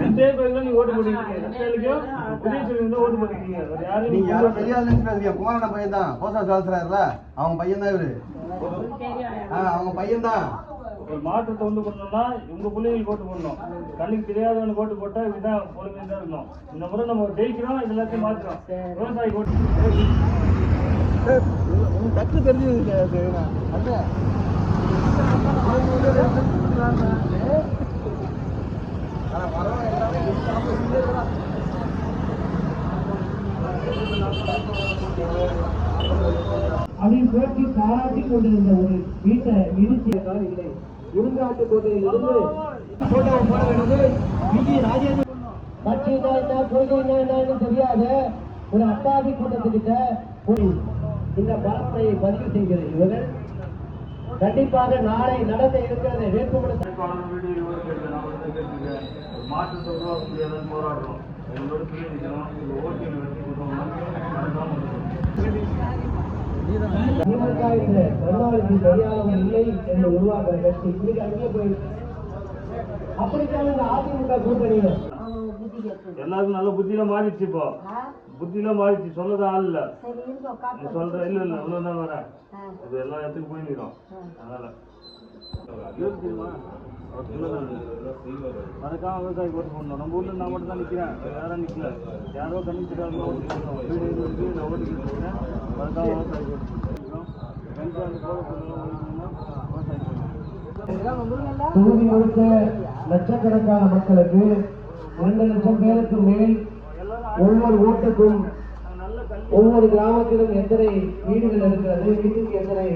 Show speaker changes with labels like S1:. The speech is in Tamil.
S1: ரெண்டே பேருக்கு நீ ஓட்டு போட்டீங்க, ஓட்டு போட்டீங்க.
S2: நீங்க யாரும் பெரிய ஆள் நினைச்சு பேசுறீங்க. குமாரண்ண பையன் தான் போஸ்ட் ஆஃபீஸ்ல அவங்க பையன் தான் இவரு. அவங்க பையன் தான்.
S1: ஒரு மாற்றத்தை கொண்டு போடணும்னா உங்க பிள்ளைங்களுக்கு ஓட்டு போடணும். கண்ணுக்கு தெரியாதவனுக்கு ஓட்டு போட்டா இதுதான் பொறுமையாக தான் இருக்கணும். இந்த முறை நம்ம ஜெயிக்கிறோம், இது எல்லாத்தையும் மாற்றுறோம். விவசாயி ஓட்டு
S2: தட்டு தெரிஞ்சு
S3: அதில் போட்டி பாராட்டி கொண்டிருந்த ஒரு வீட்டை இடிச்சியதால் இல்லை. இருங்காட்டு கோட்டையில் இருந்து போட்டோ போட வேண்டியது விஜய் ராஜேந்திர கட்சி கொள்கை தெரியாத ஒரு அப்பாவி கூட்டத்துக்கிட்ட போய் இந்த பலத்தை பதிவு செய்கிறது. இவர்கள் கண்டிப்பாக நாளை நடத்த இருக்கிறது வேட்புமனு
S1: மாற்றத்தை உருவாக்க முடியாதுன்னு போராடுறோம். எங்களோட
S3: திமுக இந்த கருணாநிதி சரியானவன் இல்லை என்று உருவாக்குற கட்சி இன்னைக்கு அங்கே போயிருக்கு. அப்படித்தான் இந்த அதிமுக கூட்டணியும்
S1: எல்லாருக்கும் நல்ல புத்தியில மாறிடுச்சு. இப்போ புத்தியில மாறிடுச்சு. சொல்லதான் ஆள் இல்ல. சொல்ற இல்ல இல்ல இவ்வளவுதான் வர இது எல்லா இடத்துக்கும் போய் நிற்கும். அதனால அதுக்காக விவசாயிக்கு ஓட்டு போடணும். நம்ம ஊர்ல நான் மட்டும் தான் நிற்கிறேன், யாரும் நிற்கல. யாரோ கண்டிப்பாக ஓட்டு போடணும். வீடு இருக்கு, நான் ஓட்டு கேட்டுருக்கேன். அதுக்காக விவசாயிக்கு ஓட்டு போட்டுருக்கோம்.
S3: தொகுதி முழுக்க லட்சக்கணக்கான மக்களுக்கு 2 லட்சம் பேருக்கு மேல் ஒவ்வொரு ஓட்டுக்கும் ஒவ்வொரு கிராமத்திலும் எத்தனை வீடுகள் இருக்கிறது, வீட்டுக்கு எத்தனை